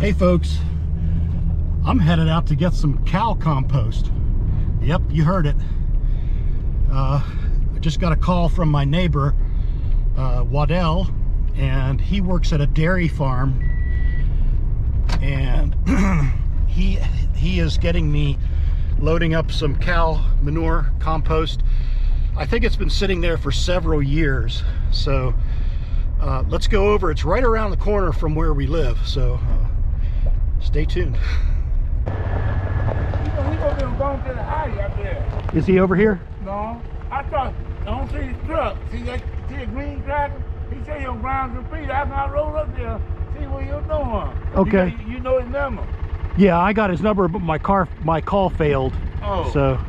Hey folks, I'm headed out to get some cow compost. Yep, you heard it. I just got a call from my neighbor, Waddell, and he works at a dairy farm, and he is getting me loading up some cow manure compost. I think it's been sitting there for several years, so let's go over. It's right around the corner from where we live, so stay tuned. Is he over here? No, I thought, I don't see his truck. See a green tractor? He said you're ground your feet. After I roll up there, see what you're doing. Okay. You know his number. Yeah, I got his number, but my call failed. Oh. So.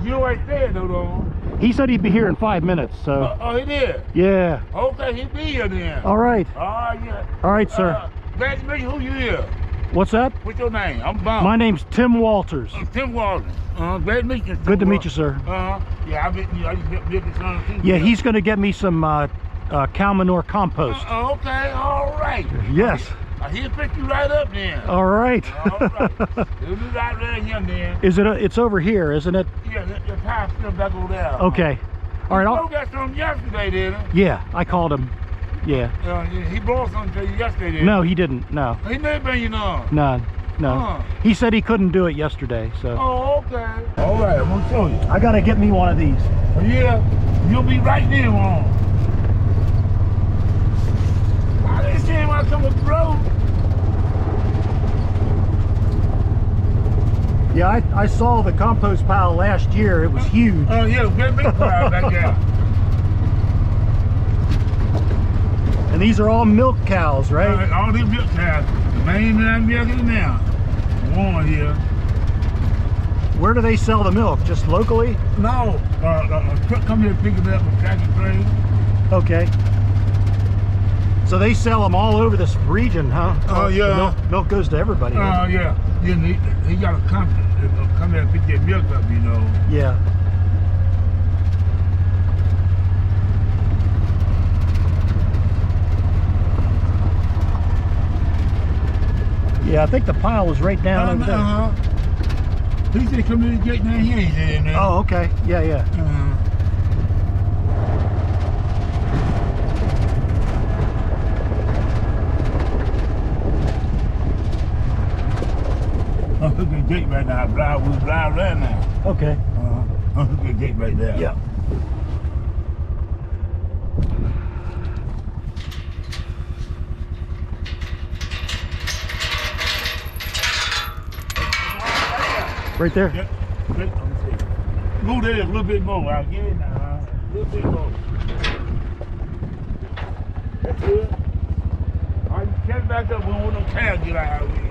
You right there, though. He said he'd be here in 5 minutes, so. Oh, he did? Yeah. Okay, he be here then. All right. Yeah. All right, sir. Glad to meet you. Who you here? What's that? What's your name? I'm Bumf. My name's Tim Walters. Tim Walters. Glad to meet you. Good to meet you, sir. Yeah, I just get this son too. Yeah, he's going to get me some cow manure compost. Okay, all right. Yes. He'll pick you right up then. All right. All right. He'll be right there young then. Is it? It's over here, isn't it? Yeah, the power still back over there. Okay. All right. You got something yesterday, didn't he? Yeah, I called him. Yeah. He brought something to you yesterday, didn't he? No, he didn't. No. He never been, you know. None. No. He said he couldn't do it yesterday, so. Oh, okay. All right, I'm gonna show you. I gotta get me one of these. Yeah, you'll be right there, on. I didn't see him when I come up the road. Yeah, I saw the compost pile last year. It was huge. Oh, yeah, great big pile back there. And these are all milk cows, right? All these milk cows. The main that I'm milking now. One here. Where do they sell the milk? Just locally? No, a truck come here and pick it up from tractor train. Okay. So they sell them all over this region, huh? Oh, yeah. Milk goes to everybody. Yeah. He got a company to come here and pick that milk up, you know. Yeah. Yeah, I think the pile was right down over there. He said come in and get down here, he said, man. Oh, okay. Yeah. Look at the gate right now. We drive right now. Okay. Look at the gate right there. Yeah. Right there? Yep. Move there a little bit more. I'll get it now. A little bit more. That's good. All right, you catch back up when them cows get out of here.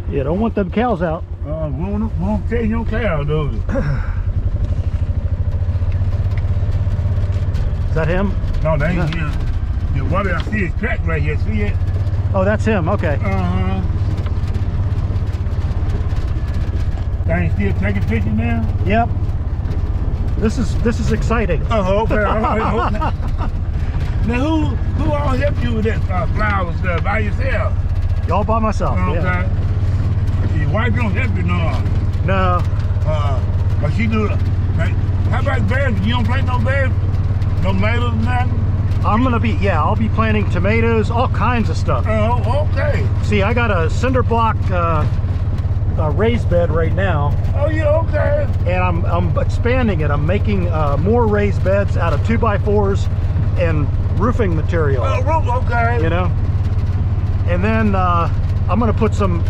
Yeah, don't want them cows out. Won't take your cow, do we? Is that him? No, that ain't him. The water, I see his crack right here. See it? Oh, that's him. Okay. That ain't still taking pictures now? Yep. This is exciting. Oh, okay. Now, who all helped you with that flower stuff by yourself? All by myself. Okay. Yeah. Your wife don't help you no. No. But she do. How about berries? You don't plant no berries? No tomatoes, nothing? I'll be planting tomatoes, all kinds of stuff. Oh, okay. See, I got a cinder block raised bed right now. Oh, yeah, okay. And I'm expanding it. I'm making more raised beds out of 2x4s and roofing material. Oh, roof, okay. You know? And then I'm gonna put some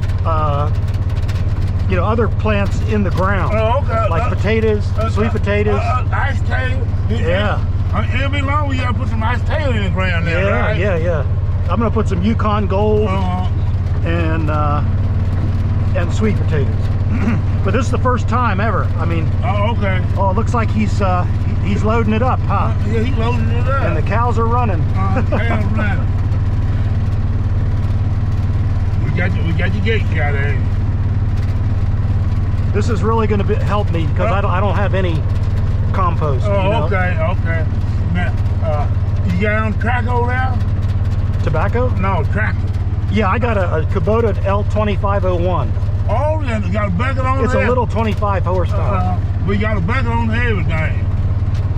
other plants in the ground. Oh, okay. Like potatoes, sweet potatoes. Ice tail. Yeah. It'll be long when you gotta put some ice tail in the ground there, right? Yeah. I'm gonna put some Yukon Gold and sweet potatoes. But this is the first time ever. I mean. Oh, okay. Oh, it looks like he's loading it up, huh? Yeah, he's loading it up. And the cows are running. Cows running. we got the gate got in. This is really going to help me because I don't have any compost. Oh, you know? okay. Now, you got on track over there? Tobacco? No, tractor. Yeah, I got a Kubota L2501. Oh, yeah, you got a bucket on It's there? a little 25 horsepower. We got a bucket on everything.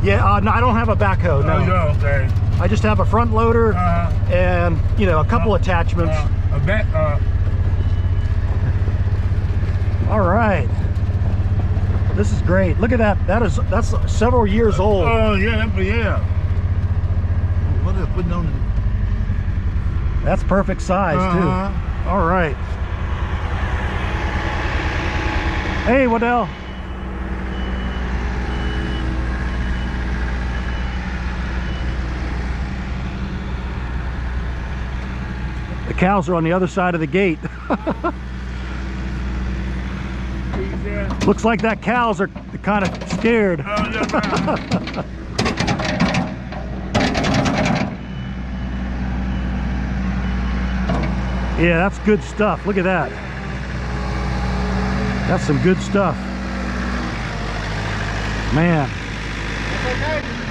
Yeah, no, I don't have a backhoe, no. Oh, yeah, okay. I just have a front loader and, you know, a couple attachments. A back, All right. This is great. Look at that. That's several years old. oh, yeah. What are they putting on it? That's perfect size, too. All right. Hey, Waddell. The cows are on the other side of the gate. Looks like that cows are kind of scared. Yeah, that's good stuff. Look at that. That's some good stuff. Man.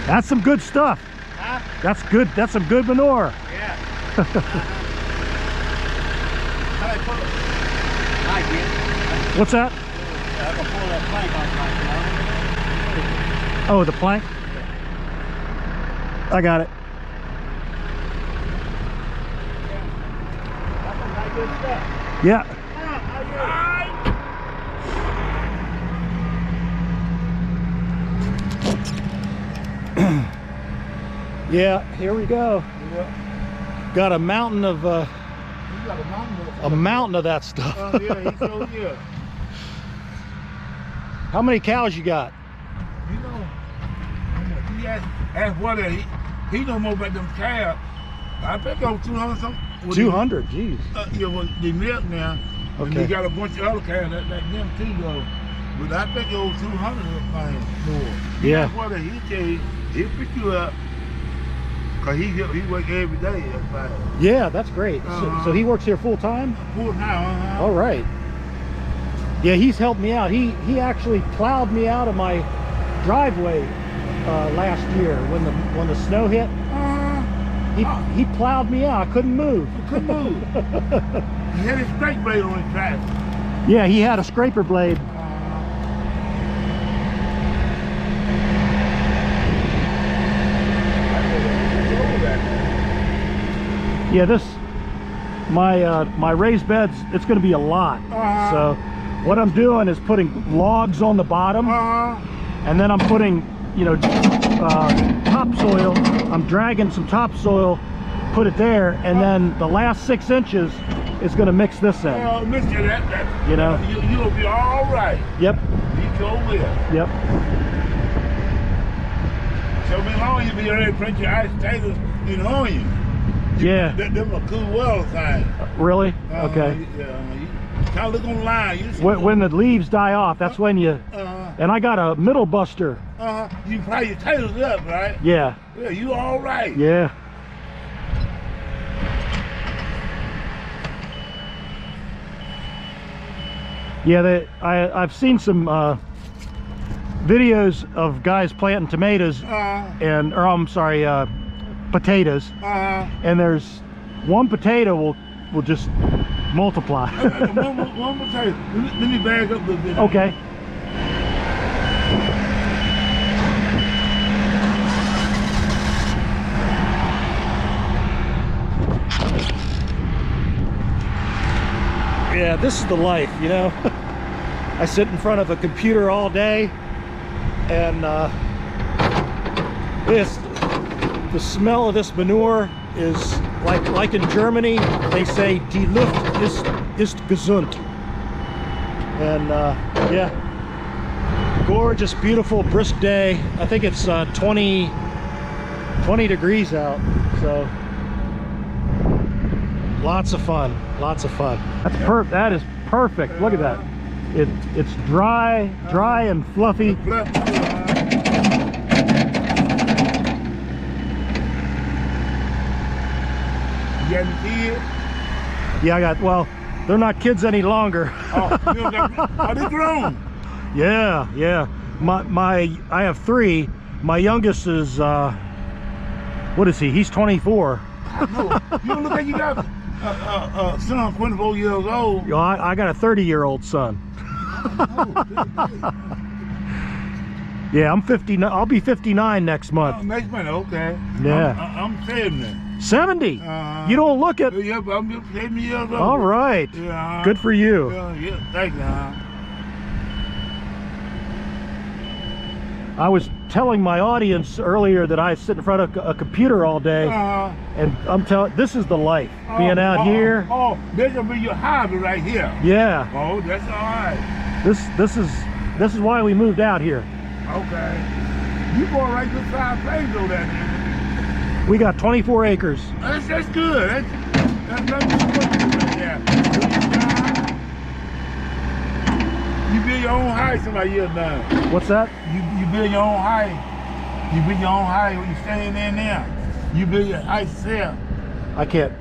That's some good stuff. Huh? That's good. That's some good manure. Yeah. What's that? Oh, the plank? I got it. Yeah. Yeah, here we go. Got a mountain of that stuff. Yeah, he showed you. How many cows you got? You know, he asked what he know more about them calves. I think over 200 something. 200, geez. Yeah, well, they milk now. Okay. And they got a bunch of other calves that them too though. But I think over 200 of them things more. Yeah. That's what he tell you. He'll pick you up. Cause he work every day. Yeah, that's great. So he works here full time? Full time. All right. Yeah, he's helped me out. He actually plowed me out of my driveway last year when the snow hit. He plowed me out. I couldn't move. He had a straight blade on his tractor. Yeah, he had a scraper blade. Yeah, my raised beds, it's going to be a lot. So what I'm doing is putting logs on the bottom, and then I'm putting, you know, topsoil. I'm dragging some topsoil, put it there, and then the last 6 inches is going to mix this in. Oh, Mister, that you know, you'll be all right. Yep. You sure will. Yep. So be long you be ready to print your ice taters in onion. Yeah. Them a cool well thing. Really? Okay. You kind of look online. When the leaves die off, that's when you. And I got a middle buster. You fry your taters up, right? Yeah. Yeah, you all right. Yeah. Yeah, I've seen some videos of guys planting tomatoes or I'm sorry, potatoes, and there's one potato will just multiply. one potato. Let me bag up a little bit. Okay. Yeah, this is the life, you know. I sit in front of a computer all day, and the smell of this manure is like in Germany they say die Luft ist gesund. And yeah, gorgeous, beautiful, brisk day. I think it's 20 degrees out, so lots of fun. That is perfect. Look at that. It's dry and fluffy. You got any kids? Yeah, I got, well, They're not kids any longer. Are they grown? Yeah, yeah. I have 3. My youngest is what is he? He's 24. No, you don't look like you got a son 24 years old. Yo, I got a 30-year-old son. Yeah, I'm 59. I'll be 59 next month. Next month, okay. Yeah. I'm 70. 70? You don't look it. Yeah, but I'm just 70 years old. All right. Yeah. Good for you. Yeah, thank you. I was telling my audience earlier that I sit in front of a computer all day, and I'm telling, this is the life, being out here. Oh, this will be your hobby right here. Yeah. Oh, that's all right. This is why we moved out here. Okay. You going right good size place though, that nigga. We got 24 acres. That's good. That's good right there. You build your own house somebody years now. What's that? You build your own house. You build your own house when you staying in there. You build your house yourself. I can't.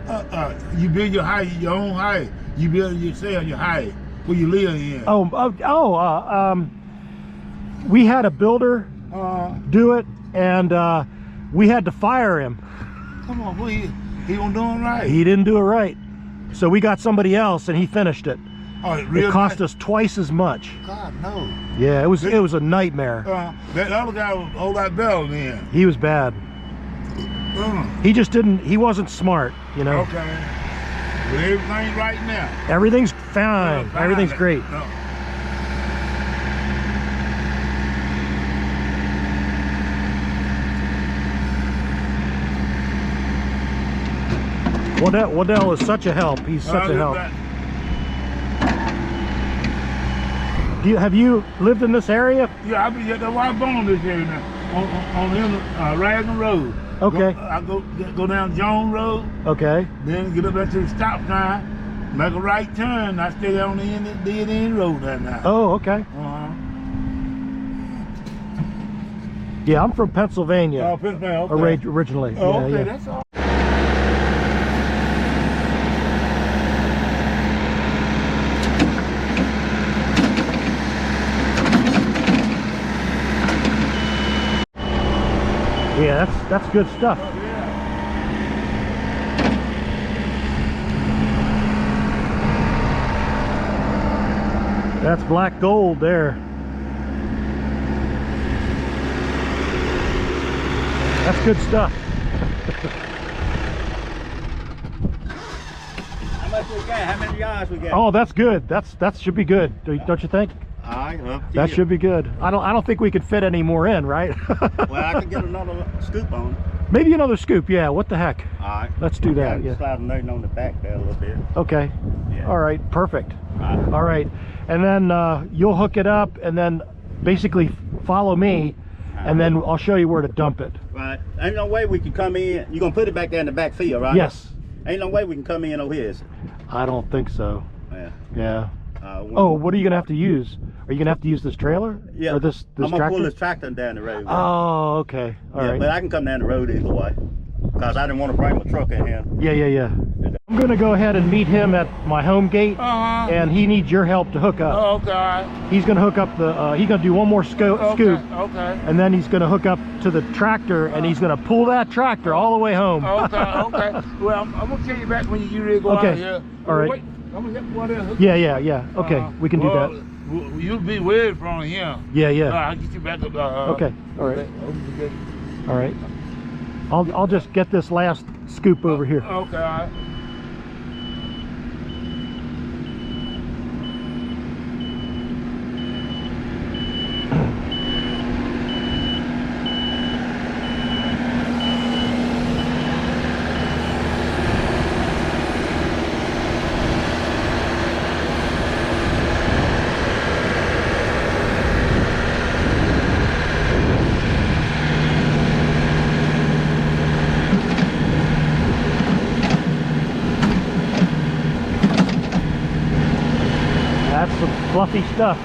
You build your house, your own house. You build yourself your house where you live in. We had a builder do it, and we had to fire him. Come on, boy, he wasn't doing right. He didn't do it right, so we got somebody else, and he finished it. Oh, it cost us twice as much. God no. Yeah, it was a nightmare. That other guy was a whole lot better then. He was bad. He just didn't. He wasn't smart, you know. Okay. But everything's right now. Everything's fine. Everything's great. No. Waddell is such a help. He's such a help. Have you lived in this area? Yeah, I've been here. That's why I'm born this area now. On Raglan Road. Okay. I go down Jones Road. Okay. Then get up there to the stop sign, make a right turn. I stay on the end road that night. Oh, okay. Yeah, I'm from Pennsylvania. Oh, Pennsylvania. Okay. Originally. Oh, yeah, okay, yeah. that's all. Yeah, that's good stuff. Oh, yeah. That's black gold there. That's good stuff. How much we got? How many yards we got? Oh, that's good. That should be good. Don't you think? All right, that should be good. I don't think we could fit any more in, right? Well, I can get another scoop on. Maybe another scoop. Yeah. What the heck? All right. Let's do that. Yeah. Slide a note on the back there a little bit. Okay. Yeah. All right. Perfect. All right. And then you'll hook it up, and then basically follow me, and then I'll show you where to dump it. Right. Ain't no way we can come in. You're gonna put it back there in the back field, right? Yes. Ain't no way we can come in over here. I don't think so. Yeah. Yeah. What are you gonna have to use? Are you gonna have to use this trailer? Yeah. Or this I'm gonna tractor? pull this tractor down the road. Oh, okay. All right. But I can come down the road either way, because I didn't want to bring my truck in here. Yeah. I'm gonna go ahead and meet him at my home gate, and he needs your help to hook up. Oh, okay. He's gonna hook up the. He's gonna do one more scoop, Okay. and then he's gonna hook up to the tractor, and he's gonna pull that tractor all the way home. Okay. Well, I'm gonna tell you back when you ready to go out here. All right. Wait, I'm gonna get one there. Yeah. Okay, we can do that. You'll be way from here. Yeah. I'll get you back up. Okay. All right. All right. I'll just get this last scoop over here. Okay. All right. That's some fluffy stuff.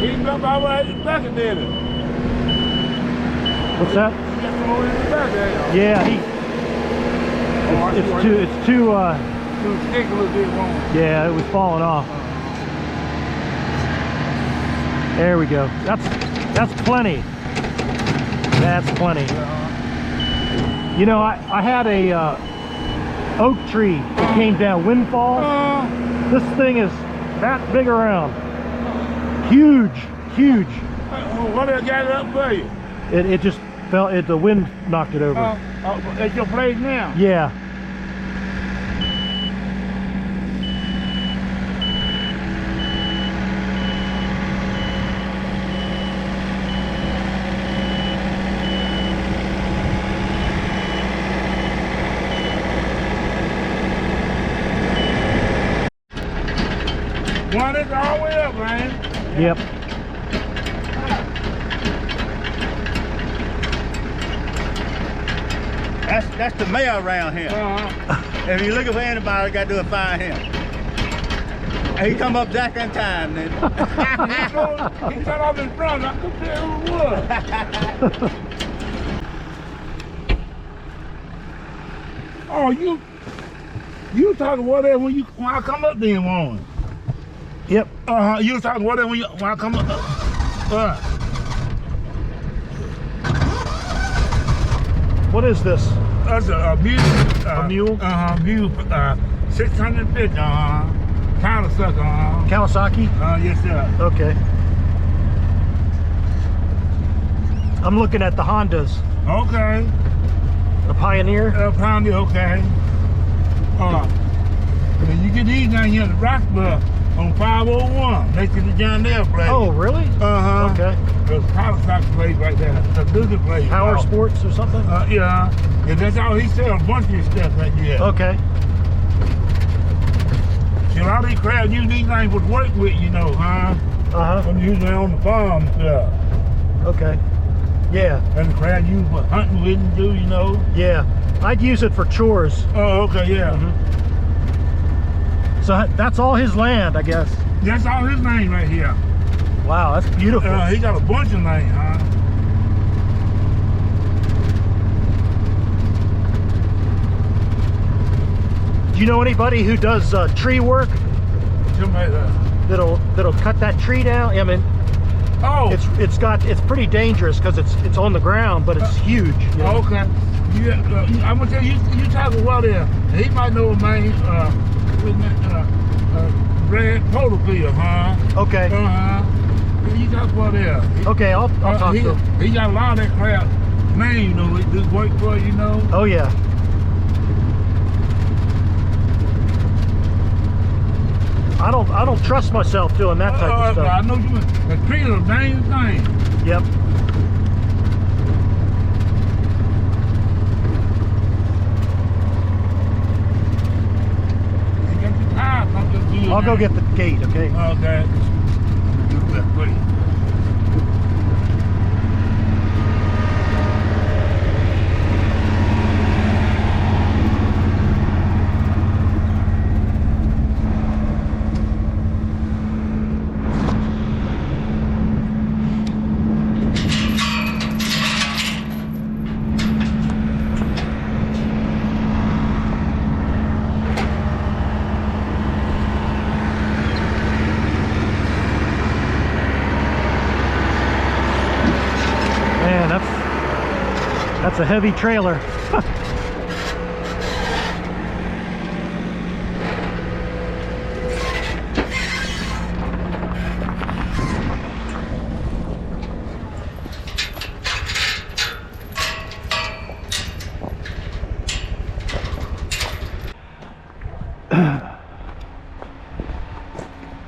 He's up our way at the bucket, did it? What's that? You got some more in the back there. Yeah, it's too Too stick a little bit, won't it? yeah, it was falling off. There we go. That's plenty. That's plenty. You know, I had a oak tree that came down, windfall. This thing is that big around. Huge, huge. What did I got it up for you? It just fell, the wind knocked it over. At your place now? Yeah. One is all the way up, man. Yep. That's the mayor around here. If you're looking for anybody, got to do it, find him. And he come up just in time then. He got off in front. I couldn't tell who it was. Oh, you talking what that when I come up there, won't? Yep. You was talking what that when I come up. What is this? That's a mule. A mule? Mule. 650. Kawasaki. Kawasaki? Yes, sir. Okay. I'm looking at the Hondas. Okay. The Pioneer. Pioneer. Okay. You get these down here in the Roxburgh on 501 next to the John Deere place. Oh, really? Okay. There's a Kawasaki place right there. It's a bigger place. Power Sports or something? Yeah. And that's all he sells, a bunch of his stuff right there. Okay. See, a lot of these crowds use these things would work with, you know, huh? When you're usually on the farm stuff. Okay. Yeah. And the crowd use for hunting with and do, you know? Yeah. I'd use it for chores. Oh, okay, yeah. So that's all his land, I guess. That's all his name right here. Wow, that's beautiful. He got a bunch of names, huh? Do you know anybody who does tree work? Somebody That'll cut that tree down? I mean, it's pretty dangerous because it's on the ground, but it's huge. You know? Okay. I'm gonna tell you, you talk to Waddell. He might know a man. Red Porterfield, huh? Okay. You talk about that. Okay, I'll talk to him. He got a lot of that crap name, you know, he do work for, you know. Oh yeah. I don't trust myself doing that type of stuff. I know you. The tree is a dang thing. Yep. I'll go get the gate, okay? Okay. Do that for you. That's a heavy trailer.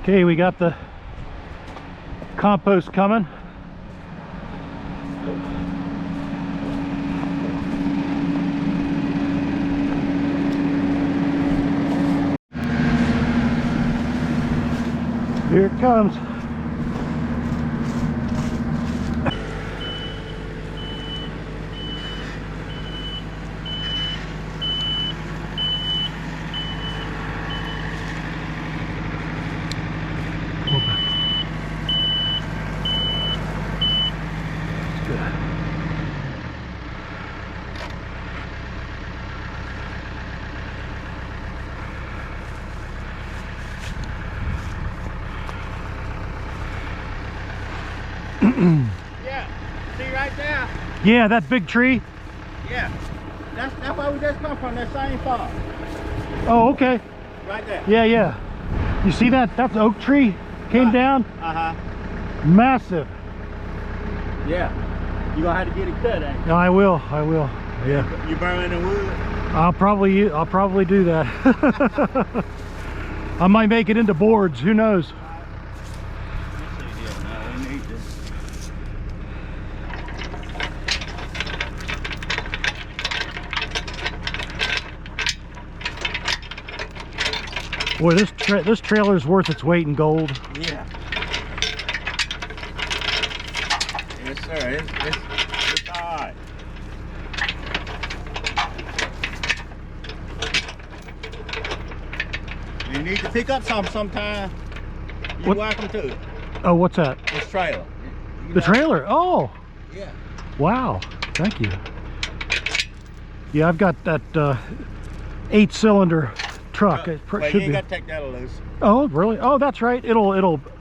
Okay, we got the compost coming. Here it comes. Yeah. See right there? Yeah, that big tree. Yeah. That's where we just come from, that same farm. Oh, okay. Right there. Yeah, yeah. You see that? That's oak tree. Came down. Uh-huh. Massive. Yeah. You're gonna have to get it cut, ain't you? I will. I will. Yeah. You burning the wood? I'll probably do that. I might make it into boards. Who knows? Let's see here. Now we need this. Boy, this trailer's worth its weight in gold. Yeah. Yes, sir. It's all right. You need to pick up something sometime. You're welcome to. Oh, what's that? This trailer. The trailer. Oh, Yeah. wow. Thank you. Yeah, I've got that 8-cylinder truck. It Well, you should ain't be. got to take that loose. Oh, really? Oh, that's right. It'll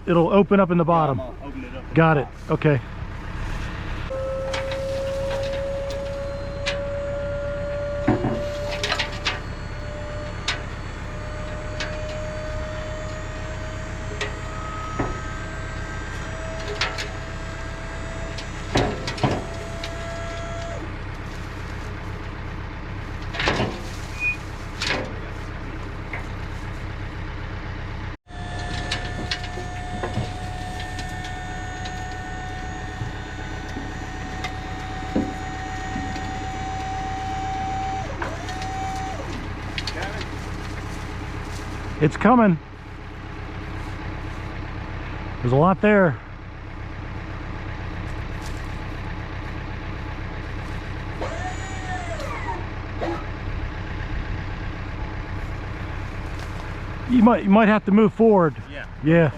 open up in the bottom. Yeah, I'm gonna open it up. Got it. Okay. It's coming. There's a lot there. You might have to move forward. Yeah. Yeah.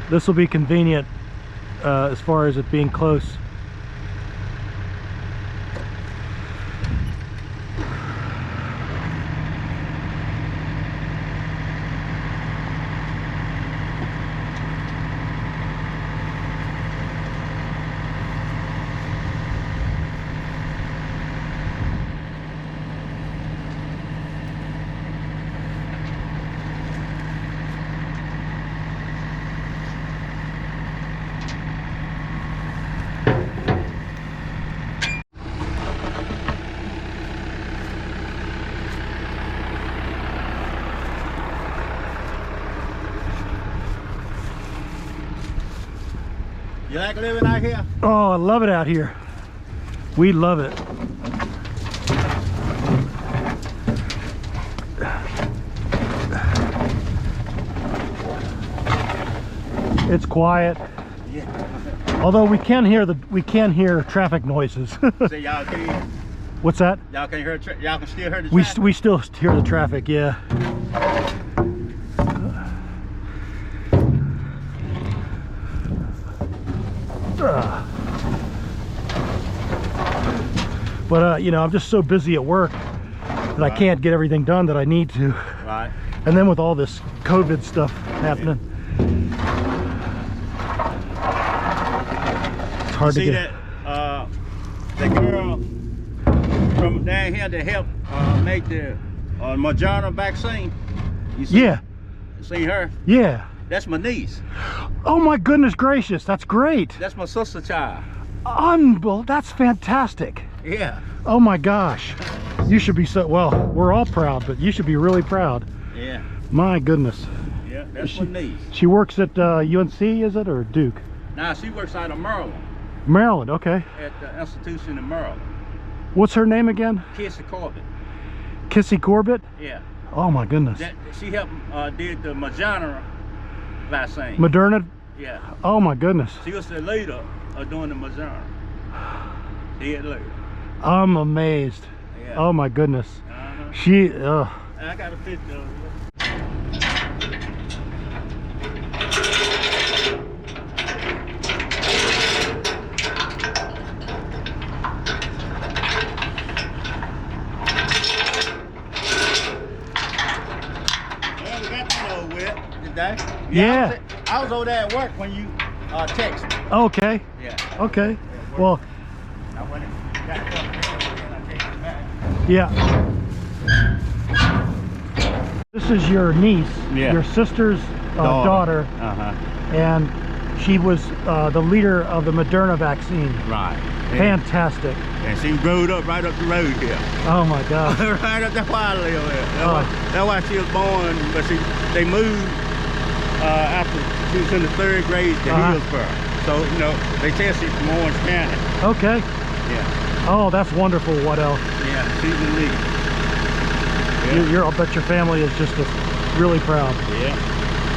This will be convenient as far as it being close. You like living out here? Oh, I love it out here. We love it. It's quiet. Yeah. Although we can hear traffic noises. So y'all can What's that? y'all can still hear the We traffic? still hear the traffic, yeah. But you know, I'm just so busy at work that I can't get everything done that I need to. Right. And then with all this COVID stuff happening, it's hard to See get. that the girl from down here to help make the Moderna vaccine? You see, Yeah, see her? yeah. That's my niece. Oh my goodness gracious, that's great. That's my sister child. Unbelievable, that's fantastic. Yeah. Oh my gosh. You should be so, well, we're all proud, but you should be really proud. Yeah. My goodness. Yeah, that's my niece. She works at UNC, is it, or Duke? Now she works out of Maryland, Maryland, okay. at the institution in Maryland. What's her name again? Kissy Corbett. Kissy Corbett? Yeah. Oh my goodness. She helped did the Moderna vaccine. Moderna? Yeah. Oh my goodness. She was the leader of doing the Moderna. She had leader. I'm amazed. Yeah. Oh my goodness. Uh-huh. She, I got a picture of it. Yeah. I was over there at work when you texted me. Okay. Yeah. Okay. Well, I went and got it from there and I texted you back. yeah. This is your niece, Yeah. your sister's daughter, and she was the leader of the Moderna vaccine. Right. Fantastic. And she rode up right up the road here. Oh my God. Right up, that's why I live here. That's why she was born, but they moved after she was in the 3rd grade to Hillsborough. So, you know, they said she's from Orange County. Okay. Yeah. Oh, that's wonderful, Waddell. Yeah, she's the lead. Yeah. I'll bet your family is just really proud. Yeah.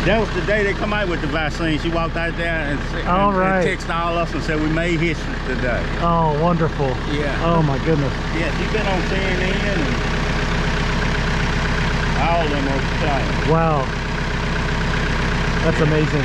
That was the day they come out with the vaccine. She walked out there and texted all us and said we made history today. Oh, wonderful. Yeah. Oh my goodness. Yeah, she's been on CNN and all of them over time. Wow. That's amazing.